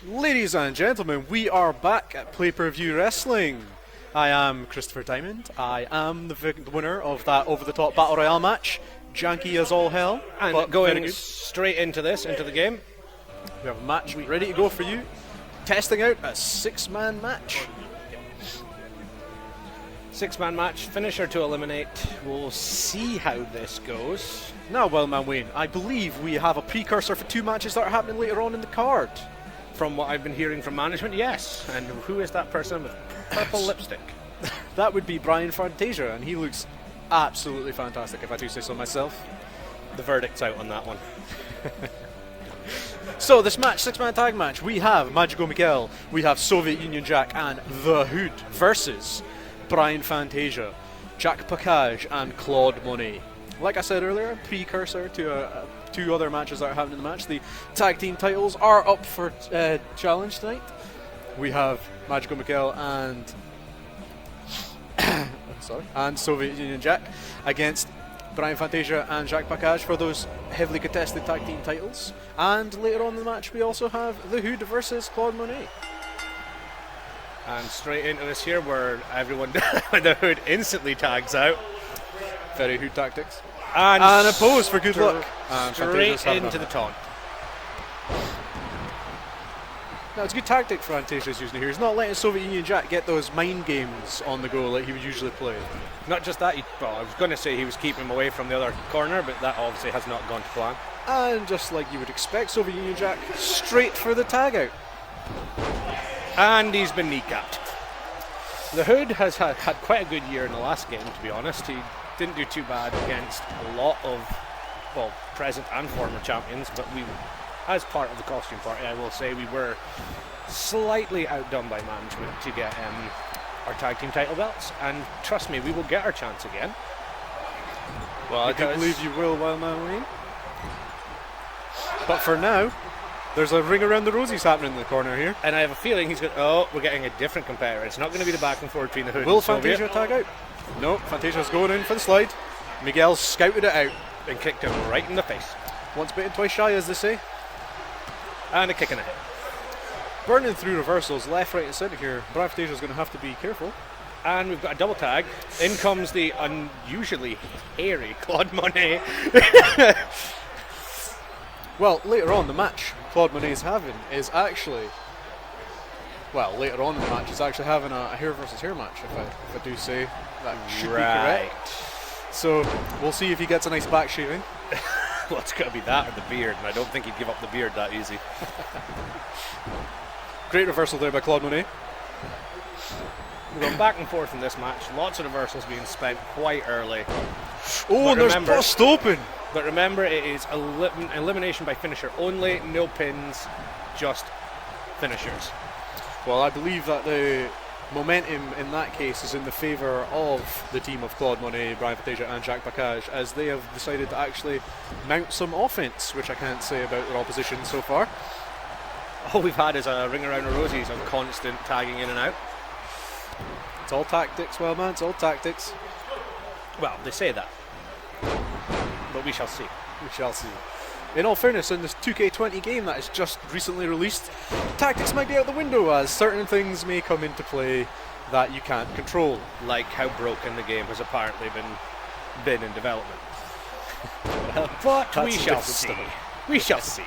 Ladies and gentlemen, we are back at Pay-Per-View Wrestling. I am Christopher Diamond. I am the winner of that over-the-top Battle Royale match. Janky as all hell. And but going straight into the game. We have a match ready to go for you. Testing out a six-man match. Six-man match, finisher to eliminate. We'll see how this goes. Now, Wildman Wayne, I believe we have a precursor for two matches that are happening later on in the card. From what I've been hearing from management, yes. And who is that person with purple lipstick? That would be Brian Fantasia, and he looks absolutely fantastic, if I do say so myself. The verdict's out on that one. So this match, six-man tag match, we have Magico Miguel, we have Soviet Union Jack and The Hood versus Brian Fantasia, Jack Package and Claude Monet. Like I said earlier, precursor to two other matches that are happening in the match. The tag team titles are up for challenge tonight. We have Magico Miguel and and Soviet Union Jack against Brian Fantasia and Jack Package for those heavily contested tag team titles. And later on in the match, we also have The Hood versus Claude Monet. And straight into this here where everyone, The Hood instantly tags out. Very Hood tactics. And a pose for good luck. And straight into the taunt. Now, it's a good tactic for Fantasia's using here. He's not letting Soviet Union Jack get those mind games on the go like he would usually play. Not just that, I was going to say he was keeping him away from the other corner, but that obviously has not gone to plan. And just like you would expect, Soviet Union Jack straight for the tag out. And he's been kneecapped. The Hood has had quite a good year in the last game, to be honest. He didn't do too bad against a lot of, well, present and former champions, but we, as part of the costume party, I will say we were slightly outdone by management to get our tag team title belts, and trust me, we will get our chance again. Well, I do believe you will, Wildman Wayne. But for now, there's a ring around the rosies happening in the corner here. And I have a feeling he's going to... Oh, we're getting a different competitor. It's not going to be the back and forth between the Hood Will and Soviet. Fantasia tag out? No, Fantasia's going in for the slide. Miguel scouted it out. And kicked him right in the face. Once bitten, twice shy, as they say. And a kick in the head. Burning through reversals, left, right and centre here. Brian Fantasia's going to have to be careful. And we've got a double tag. In comes the unusually hairy Claude Monet. Well, later on the match Claude Monet's having is actually... Well, later on in the match he's actually having a hair versus hair match, if I do say that should be correct. So we'll see if he gets a nice back shaving. Well, it's got to be that or the beard, and I don't think he'd give up the beard that easy. Great reversal there by Claude Monet. We're going back and forth in this match. Lots of reversals being spent quite early. Oh, and there's bust open. But remember, it is elimination by finisher only, no pins, just finishers. Well, I believe that the momentum in that case is in the favour of the team of Claude Monet, Brian Fantasia and Jack Package, as they have decided to actually mount some offence, which I can't say about their opposition so far. All we've had is a ring around the rosies of constant tagging in and out. It's all tactics, well man, it's all tactics. Well, they say that. But we shall see. We shall see. In all fairness, in this 2K20 game that is just recently released, tactics might be out the window as certain things may come into play that you can't control. Like how broken the game has apparently been in development. Well, but we shall see. We shall see.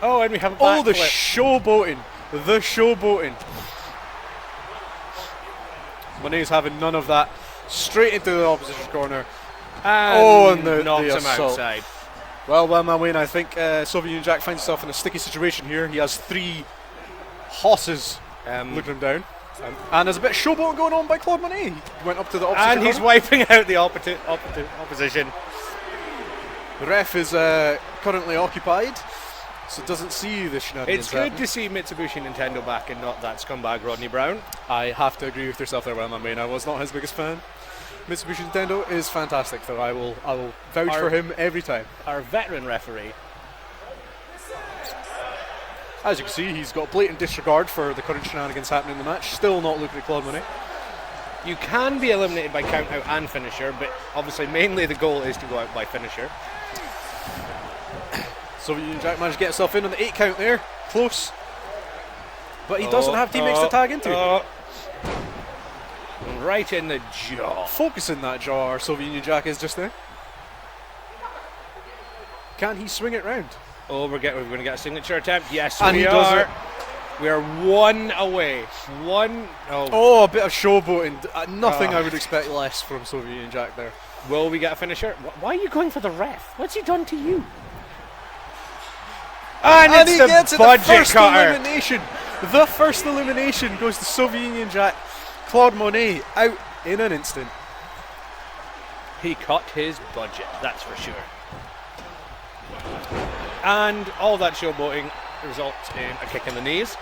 Oh, and we have a backflip. Oh, the showboating. The showboating. Monet's having none of that. Straight into the opposition corner. And and knocks the him assault. outside. Well, man, Wayne, I think Soviet Union Jack finds himself in a sticky situation here. He has three horses looking him down. And there's a bit of showboating going on by Claude Monet. He went up to the opposite And he's corner. wiping out the opposition. The ref is currently occupied, so doesn't see the shenanigans. It's good to see Mitsubishi Nintendo back and not that scumbag Rodney Brown. I have to agree with yourself there, man. I was not his biggest fan. Mitsubishi Nintendo is fantastic, though. I will vouch for him every time. Our veteran referee. As you can see, he's got blatant disregard for the current shenanigans happening in the match. Still not looking at Claude Monet. You can be eliminated by count out and finisher, but obviously mainly the goal is to go out by finisher. Soviet Union Jack managed to get himself in on the 8 count there. Close. But he doesn't have teammates to tag into. Right in the jaw. Focusing that jaw, our Soviet Union Jack is just there. Can he swing it round? Oh, we're going to get a signature attempt. Yes, And we he are. does it. We are one away. One. Oh, a bit of showboating. Nothing I would expect less from Soviet Union Jack there. Will we get a finisher? Why are you going for the ref? What's he done to you? And he it's gets the it, the budget first cutter. elimination. The first elimination goes to Soviet Union Jack. Claude Monet out in an instant. He cut his budget, that's for sure. And all that showboating results in a kick in the knees.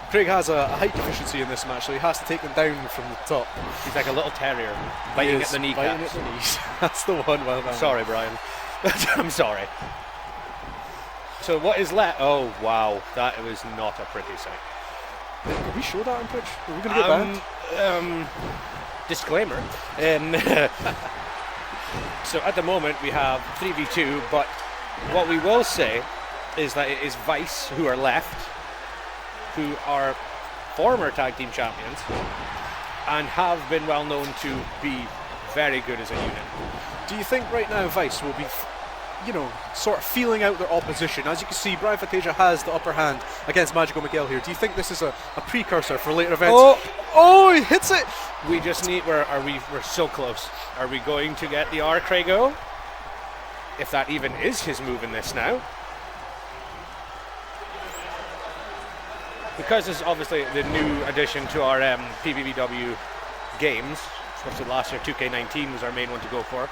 Craig has a height deficiency in this match, so he has to take them down from the top. He's like a little terrier biting at the Biting kneecaps. at the knees. That's the one. Well done. Sorry, Brian. I'm sorry. So what is left? Oh, wow. That was not a pretty sight. Can we show that on Twitch? Are we going to get banned? Disclaimer. So at the moment we have 3v2, but what we will say is that it is Vice who are left, who are former tag team champions and have been well known to be very good as a unit. Do you think right now Vice will be, sort of feeling out their opposition? As you can see, Brian Fantasia has the upper hand against Magical Miguel here. Do you think this is a precursor for later events? Oh, he hits it! We just need, we're so close. Are we going to get the R. Craigo? If that even is his move in this now. Because this is obviously the new addition to our PBBW games, especially last year 2K19 was our main one to go for.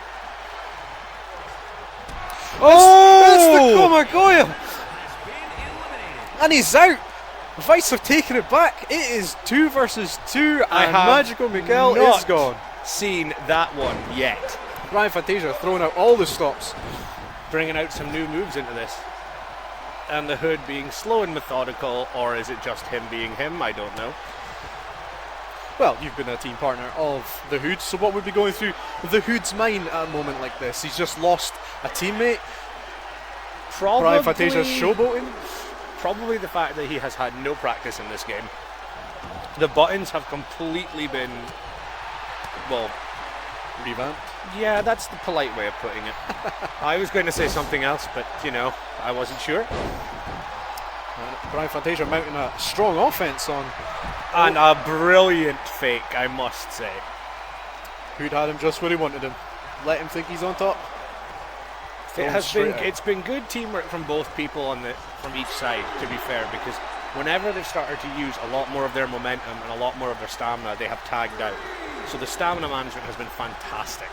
Oh! It's the Komagoya! And he's out! Vice have taken it back. It is 2 versus 2, and Magical Miguel is gone. Seen that one yet. Brian Fantasia throwing out all the stops. Bringing out some new moves into this. And the Hood being slow and methodical, or is it just him being him? I don't know. Well, you've been a team partner of the Hood, so what would be going through the Hood's mind at a moment like this? He's just lost a teammate. Probably Brian Fantasia's showboating. Probably the fact that he has had no practice in this game. The buttons have completely been, well, revamped. Yeah, that's the polite way of putting it. I was going to say something else, but I wasn't sure. Brian Fantasia mounting a strong offense on. And a brilliant fake, I must say. Hood had him just where he wanted him. Let him think he's on top. It's been good teamwork from both people from each side, to be fair, because whenever they've started to use a lot more of their momentum and a lot more of their stamina, they have tagged out. So the stamina management has been fantastic.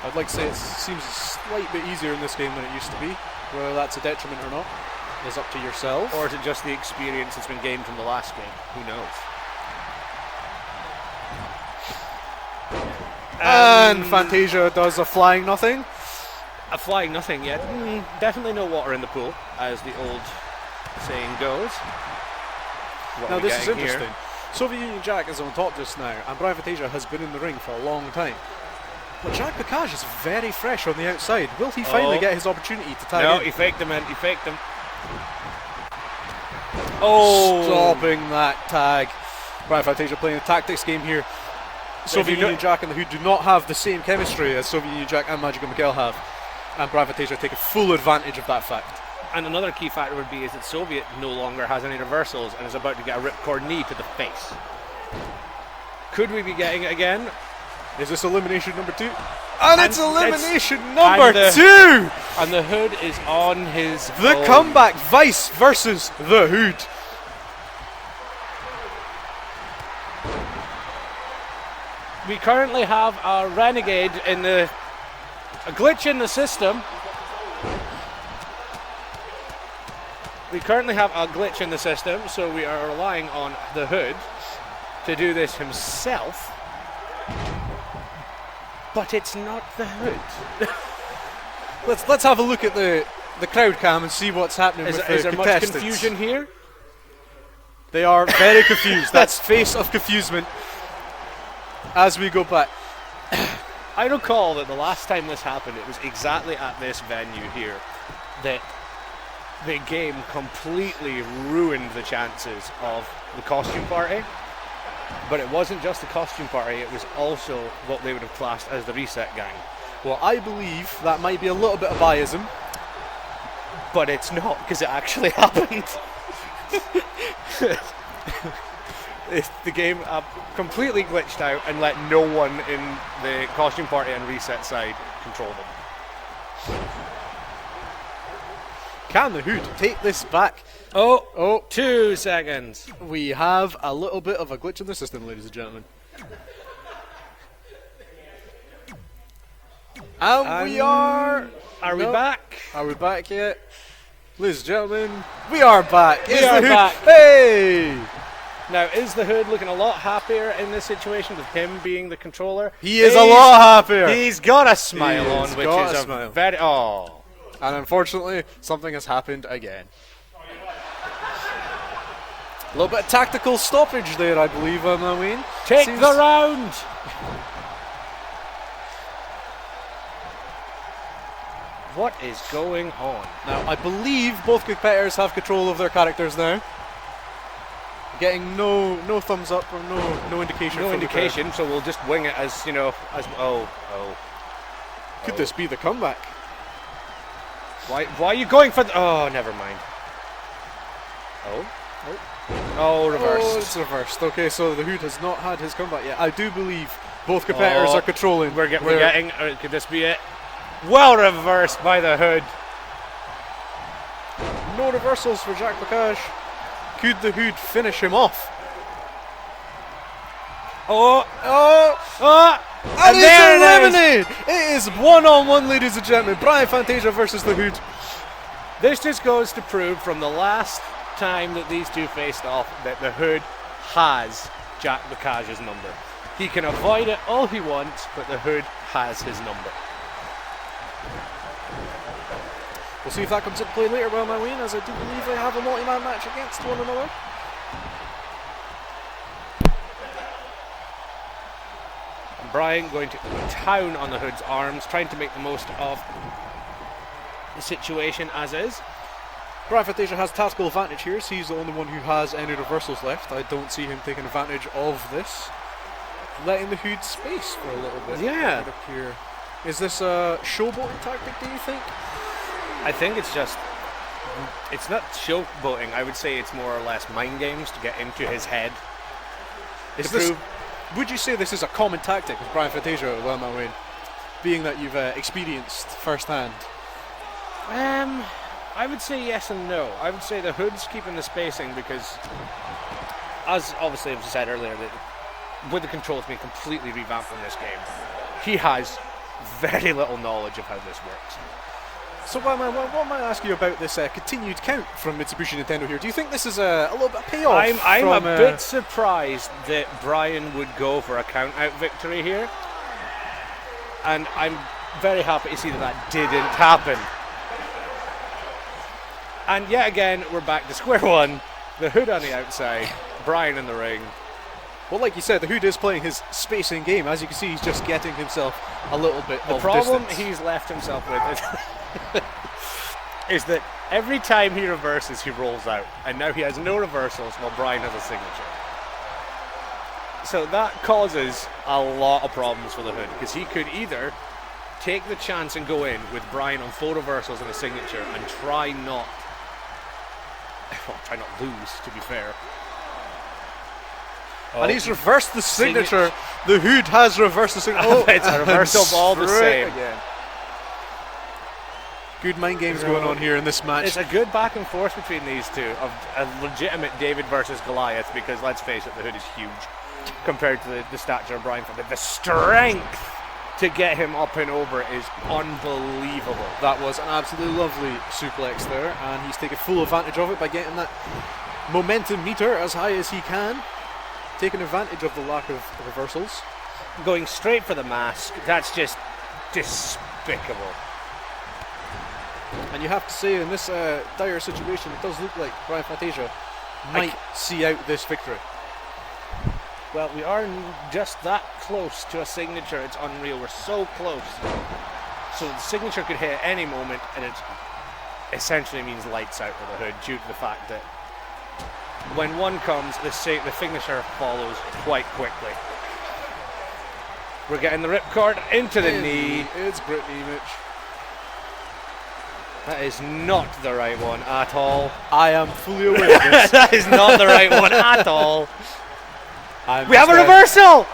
I'd like to say it seems a slight bit easier in this game than it used to be. Whether that's a detriment or not is up to yourself. Or is it just the experience that's been gained from the last game? Who knows? And Fantasia does a flying nothing. A flying nothing yet. Definitely no water in the pool, as the old saying goes. Now this is interesting. Soviet Union Jack is on top just now, and Brian Fantasia has been in the ring for a long time. But Jack Picage is very fresh on the outside. Will he finally get his opportunity to tag in? No, he faked him in. He faked him. Oh! Stopping that tag. Brian Fantasia playing a tactics game here. Soviet Union Jack and the Hood do not have the same chemistry as Soviet Union Jack and Magical Miguel have. And Brian Fantasia taking full advantage of that fact. And another key factor would be is that Soviet no longer has any reversals and is about to get a ripcord knee to the face. Could we be getting it again? Is this elimination number 2? And it's elimination number 2! And the Hood is on his The own. comeback, Vice versus the Hood. We currently have a renegade a glitch in the system. We currently have a glitch in the system, so we are relying on the Hood to do this himself. But it's not the Hood. Let's have a look at the crowd cam and see what's happening with the Is there much contestants. confusion here? They are very confused. That's face of confusement. As we go back. I recall that the last time this happened, it was exactly at this venue here that the game completely ruined the chances of the costume party. But it wasn't just the costume party, it was also what they would have classed as the reset gang. Well, I believe that might be a little bit of biasm. But it's not, because it actually happened. The game completely glitched out and let no one in the costume party and reset side control them. Can the Hood take this back? Oh, 2 seconds. We have a little bit of a glitch in the system, ladies and gentlemen. And we are... Are we back? Are we back yet? Ladies and gentlemen, we are back. We are back. Hey! Now, is the Hood looking a lot happier in this situation with him being the controller? He is a lot happier. He's got a smile on, which is smile. very... Oh. And unfortunately, something has happened again. A little bit of tactical stoppage there, I believe, Wayne. Take the round! What is going on? Now, I believe both competitors have control of their characters now. Getting no thumbs up or no indication. No from indication, so we'll just wing it as, as... Oh. Could this be the comeback? Why are you going for the... Oh, never mind. Oh, reversed. Oh, it's reversed. Okay, so the Hood has not had his comeback yet. I do believe both competitors are controlling. We're getting... could this be it? Well reversed by the Hood. No reversals for Jack Bacage. Could the Hood finish him off? And it's eliminated! It is 1-on-1, ladies and gentlemen. Brian Fantasia versus the Hood. This just goes to prove from the last time that these two faced off that the Hood has Jack Bacage's number. He can avoid it all he wants, but the Hood has his number. We'll see if that comes into play later, Wayne, as I do believe they have a multi-man match against one another. And Brian going to town on the Hood's arms, trying to make the most of the situation as is. Brian Fantasia has tactical advantage here, so he's the only one who has any reversals left. I don't see him taking advantage of this. Letting the Hood space for a little bit. Yeah. Up here. Is this a showboating tactic, do you think? I think it's not showboating. I would say it's more or less mind games to get into his head. Would you say this is a common tactic with Brian Fantasia, Wayne? Being that you've experienced firsthand? I would say yes and no. I would say the Hood's keeping the spacing because, as obviously I've said earlier, that with the controls being completely revamped in this game, he has very little knowledge of how this works. So what might I ask you about this continued count from Mitsubishi Nintendo here? Do you think this is a little bit of payoff? I'm a bit surprised that Brian would go for a count-out victory here. And I'm very happy to see that didn't happen. And yet again, we're back to square one. The Hood on the outside, Brian in the ring. Well, like you said, the Hood is playing his spacing game. As you can see, he's just getting himself a little bit of distance. The problem he's left himself with is that every time he reverses, he rolls out. And now he has no reversals while Brian has a signature. So that causes a lot of problems for the Hood, because he could either take the chance and go in with Brian on full reversals and a signature and try not lose, to be fair. And he's reversed the signature. The Hood has reversed the signature. It's a reversal all the same. Again. Good mind games going on here in this match. It's a good back and forth between these two of a legitimate David versus Goliath, because let's face it, the Hood is huge compared to the stature of Brian. But the strength to get him up and over is unbelievable. That was an absolutely lovely suplex there, and he's taken full advantage of it by getting that momentum meter as high as he can, taking advantage of the lack of reversals. Going straight for the mask, that's just despicable. And you have to say, in this dire situation, it does look like Brian Fantasia might see out this victory. Well, we are just that close to a signature. It's unreal. We're so close. So the signature could hit at any moment, and it's essentially means lights out for the Hood due to the fact that when one comes, the finisher follows quite quickly. We're getting the ripcord into the knee. It's Brittany, Mitch. That is not the right one at all. I am fully aware of this. That is not the right one at all. We have a just, reversal!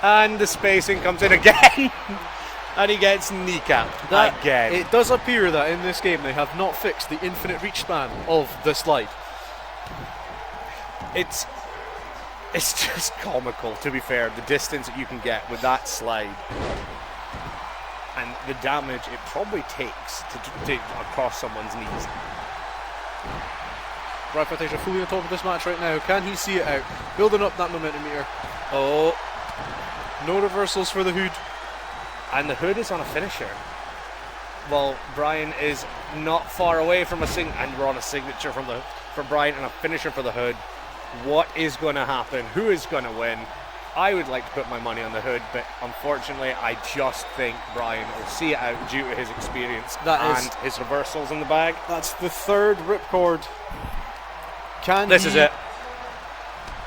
And the spacing comes in again. And he gets kneecapped again. It does appear that in this game they have not fixed the infinite reach span of the slide. It's just comical, to be fair, the distance that you can get with that slide. And the damage it probably takes to across someone's knees. Brian Fantasia fully on top of this match right now. Can he see it out? Building up that momentum meter. Oh. No reversals for the Hood. And the Hood is on a finisher. Well, Brian is not far away from and we're on a signature from Brian and a finisher for the Hood. What is going to happen? Who is going to win? I would like to put my money on the Hood, but unfortunately I just think Brian will see it out due to his experience and his reversals in the bag. That's the third ripcord. This is it.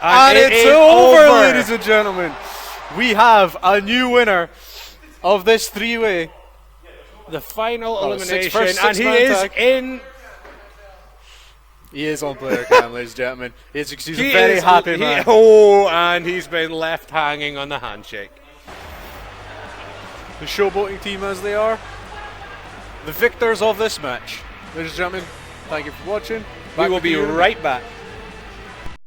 And it's over, ladies and gentlemen. We have a new winner of this three-way. The final elimination, six and he is in. He is on player cam, ladies and gentlemen. He's a very happy man. And he's been left hanging on the handshake. The showboating team as they are, the victors of this match. Ladies and gentlemen, thank you for watching. We will be right back.